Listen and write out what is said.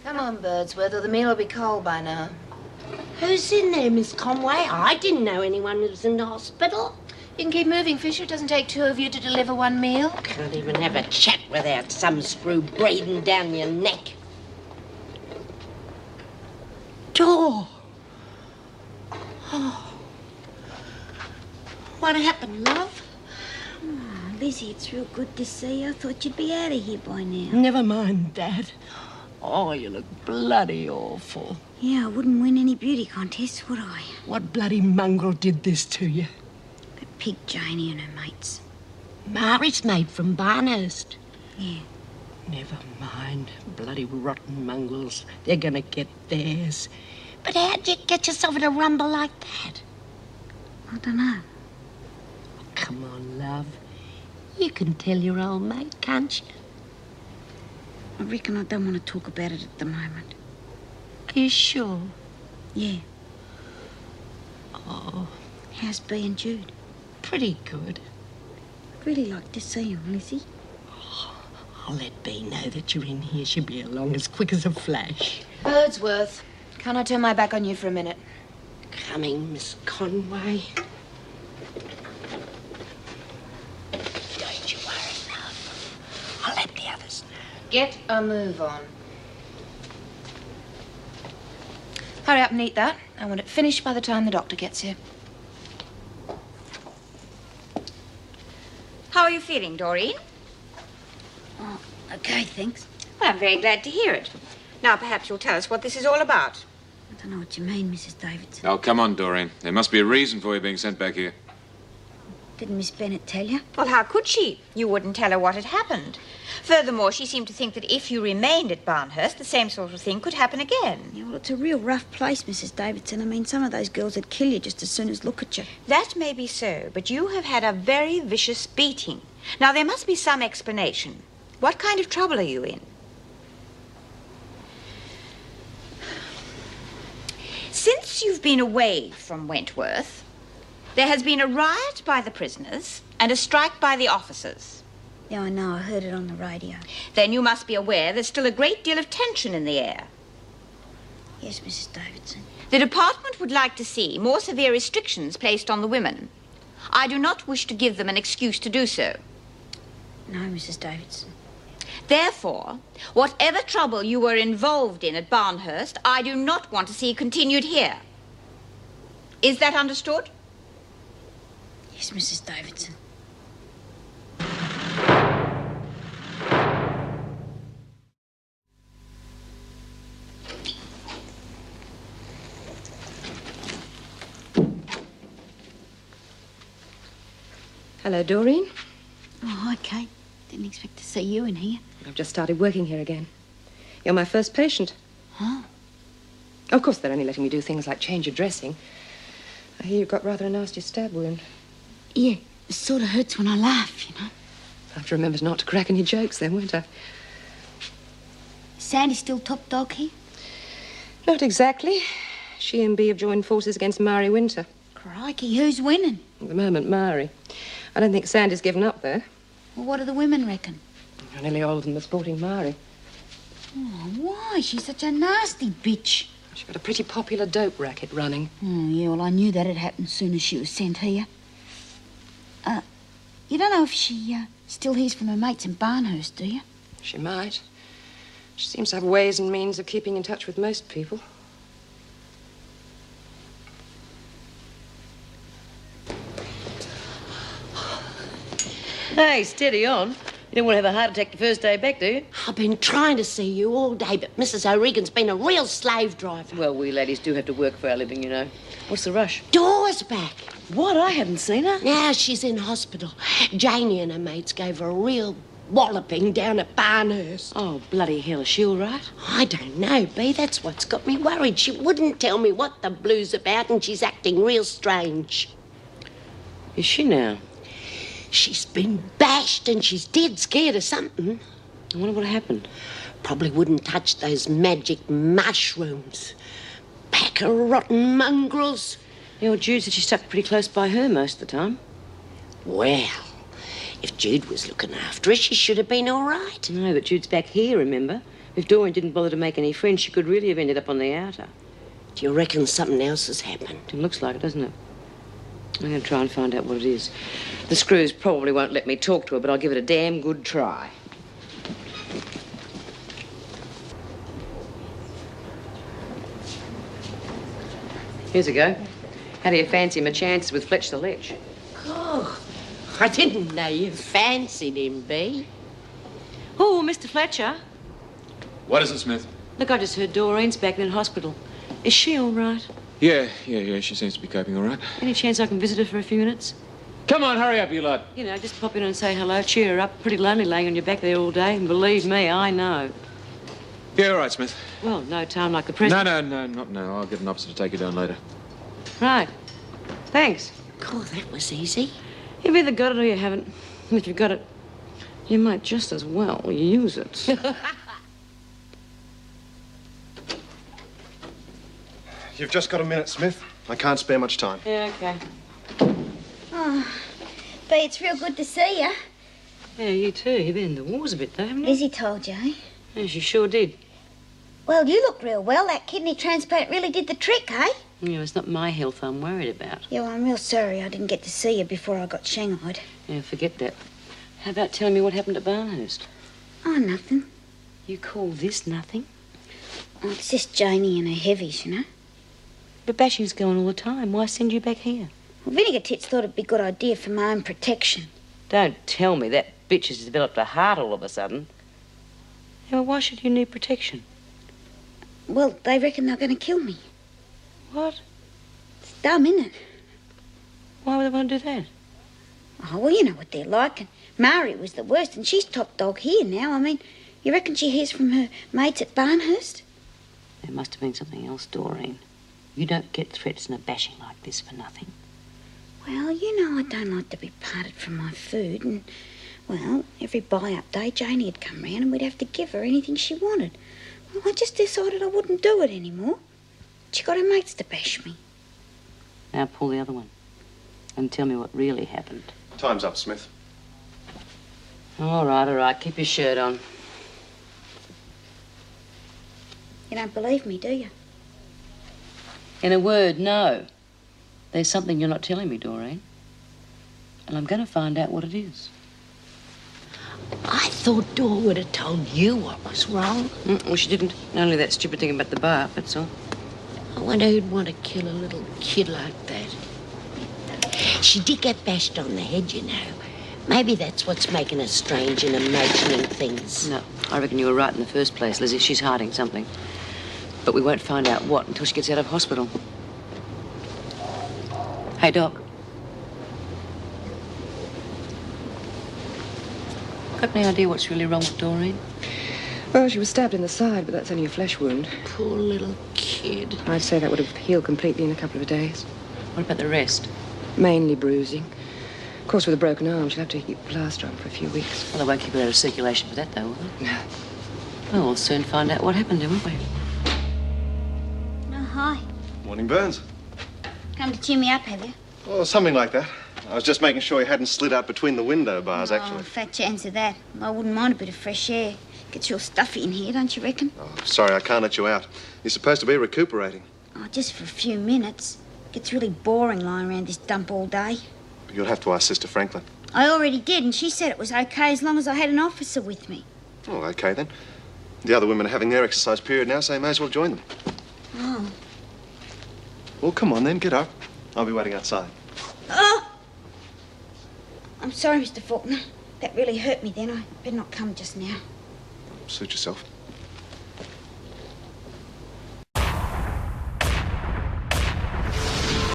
Come on, Birdsworth, or the meal will be cold by now. Who's in there, Miss Conway? I didn't know anyone was in the hospital. You can keep moving, Fisher. It doesn't take two of you to deliver one meal. Can't even have a chat without some screw breathing down your neck. Door. Oh. What happened, love? Oh, Lizzie, it's real good to see you. I thought you'd be out of here by now. Never mind, Dad. Oh, you look bloody awful. Yeah, I wouldn't win any beauty contests, would I? What bloody mongrel did this to you? That pig Janie and her mates. Mari's mate from Barnhurst. Yeah. Never mind. Bloody rotten mongrels. They're gonna get theirs. But how'd you get yourself in a rumble like that? I don't know. Come on, love. You can tell your old mate, can't you? I reckon I don't want to talk about it at the moment. Are you sure? Yeah. Oh, How's Bea and Jude? pretty good. I'd really like to see them, Lizzie. I'll let Bea know that you're in here. She'll be along as quick as a flash. Birdsworth, can I turn my back on you for a minute? Coming, Miss Conway. Don't you worry, love. I'll let the others know. Get a move on. Hurry up and eat that. I want it finished by the time the doctor gets here. How are you feeling, Doreen? Oh, okay, thanks. Well, I'm very glad to hear it. Now, perhaps you'll tell us what this is all about. I don't know what you mean, Mrs. Davidson. Oh, come on, Doreen. There must be a reason for you being sent back here. Didn't Miss Bennett tell you? Well, how could she? You wouldn't tell her what had happened. Furthermore, she seemed to think that if you remained at Barnhurst, the same sort of thing could happen again. Yeah, well, it's a real rough place, Mrs. Davidson. I mean, some of those girls would kill you just as soon as look at you. That may be so, but you have had a very vicious beating. Now, there must be some explanation. What kind of trouble are you in? Since you've been away from Wentworth, there has been a riot by the prisoners and a strike by the officers. Yeah, I know. I heard it on the radio. Then you must be aware there's still a great deal of tension in the air. Yes, Mrs. Davidson. The department would like to see more severe restrictions placed on the women. I do not wish to give them an excuse to do so. No, Mrs. Davidson. Therefore, whatever trouble you were involved in at Barnhurst, I do not want to see continued here. Is that understood? Yes, Mrs. Davidson. Hello, Doreen. Oh, hi, Kate. Didn't expect to see you in here. I've just started working here again. You're my first patient. Huh? Of course, they're only letting me do things like change your dressing. I hear you've got rather a nasty stab wound. Yeah, it sort of hurts when I laugh, you know. I'll have to remember not to crack any jokes then, won't I? Sandy still top dog here? Not exactly. She and Bea have joined forces against Mari Winter. Crikey, who's winning? At the moment, Mari. I don't think Sandy's given up, though. Well, what do the women reckon? Nearly all of them are supporting Mari. Oh, why? She's such a nasty bitch. She's got a pretty popular dope racket running. Oh, yeah, well, I knew that had happened as soon as she was sent here. You don't know if she still hears from her mates in Barnhurst, do you? She might. She seems to have ways and means of keeping in touch with most people. Hey, steady on. You don't want to have a heart attack the first day back, do you? I've been trying to see you all day, but Mrs. O'Regan's been a real slave driver. Well, we ladies do have to work for our living, you know. What's the rush? Dora's back. What? I haven't seen her. Now she's in hospital. Janie and her mates gave her a real walloping down at Barnhurst. Oh, bloody hell. Is she all right? I don't know, Bea. That's what's got me worried. She wouldn't tell me what the blue's about, and she's acting real strange. Is she now? She's been bashed and she's dead scared of something. I wonder what happened. Probably wouldn't touch those magic mushrooms. Pack of rotten mongrels. The old Jude said she stuck pretty close by her most of the time. Well, if Jude was looking after her, she should have been all right. No, but Jude's back here, remember? If Doreen didn't bother to make any friends, she could really have ended up on the outer. Do you reckon something else has happened? It looks like it, doesn't it? I'm going to try and find out what it is. The screws probably won't let me talk to her, but I'll give it a damn good try. Here's a go. How do you fancy my chances with Fletch the Lech? Oh, I didn't know you fancied him, Bee. Oh, Mr. Fletcher. What is it, Smith? Look, I just heard Doreen's back in hospital. Is she all right? Yeah. She seems to be coping all right. Any chance I can visit her for a few minutes? Come on, hurry up, you lot. You know, just pop in and say hello, cheer her up. Pretty lonely laying on your back there all day, and believe me, I know. Yeah, all right, Smith. Well, no time like the present. No, not now. I'll get an officer to take you down later. Right. Thanks. God, that was easy. You've either got it or you haven't. And if you've got it, you might just as well use it. You've just got a minute, Smith. I can't spare much time. Yeah, okay. Oh, Bea, it's real good to see you. Yeah, you too. You've been in the wars a bit, though, haven't you? Lizzie told you, eh? Yeah, she sure did. Well, you look real well. That kidney transplant really did the trick, eh? Yeah, it's not my health I'm worried about. Yeah, well, I'm real sorry I didn't get to see you before I got shanghaied. Yeah, forget that. How about telling me what happened at Barnhurst? Oh, nothing. You call this nothing? Oh, it's just Janie and her heavies, you know. But Bashing's going all the time. Why send you back here? Well, Vinegar Tits thought it'd be a good idea for my own protection. Don't tell me that bitch has developed a heart all of a sudden. Yeah, well, why should you need protection? Well, they reckon they're going to kill me. What? It's dumb, isn't it? Why would they want to do that? Oh, well, you know what they're like. And Mari was the worst, and she's top dog here now. I mean, you reckon she hears from her mates at Barnhurst? There must have been something else, Doreen. You don't get threats and a bashing like this for nothing. Well, you know I don't like to be parted from my food, and, well, every buy-up day Janie would come round and we'd have to give her anything she wanted. Well, I just decided I wouldn't do it anymore. She got her mates to bash me. Now pull the other one and tell me what really happened. Time's up, Smith. All right. Keep your shirt on. You don't believe me, do you? In a word, no. There's something you're not telling me, Doreen. And I'm going to find out what it is. I thought Dor would have told you what was wrong. Well, she didn't. Only that stupid thing about the bar, that's all. I wonder who'd want to kill a little kid like that. She did get bashed on the head, you know. Maybe that's what's making her strange and imagining things. No, I reckon you were right in the first place, Lizzie. She's hiding something. But we won't find out what until she gets out of hospital. Hey, Doc. Got any idea what's really wrong with Doreen? Well, she was stabbed in the side, but that's only a flesh wound. Poor little kid. I'd say that would have healed completely in a couple of days. What about the rest? Mainly bruising. Of course, with a broken arm, she'll have to keep plaster on for a few weeks. Well, they won't keep her out of circulation for that, though, will they? No. Well, we'll soon find out what happened to her, won't we? Oh, hi. Morning, Burns. Come to cheer me up, have you? Well, something like that. I was just making sure you hadn't slid out between the window bars, actually. Oh, fat chance of that. I wouldn't mind a bit of fresh air. Gets real stuffy in here, don't you reckon? Oh, sorry, I can't let you out. You're supposed to be recuperating. Oh, just for a few minutes. Gets really boring lying around this dump all day. You'll have to ask Sister Franklin. I already did, and she said it was okay as long as I had an officer with me. Oh, okay, then. The other women are having their exercise period now, so you may as well join them. Oh. Well, come on, then. Get up. I'll be waiting outside. Oh! I'm sorry, Mr. Faulkner. That really hurt me then. I better not come just now. Suit yourself.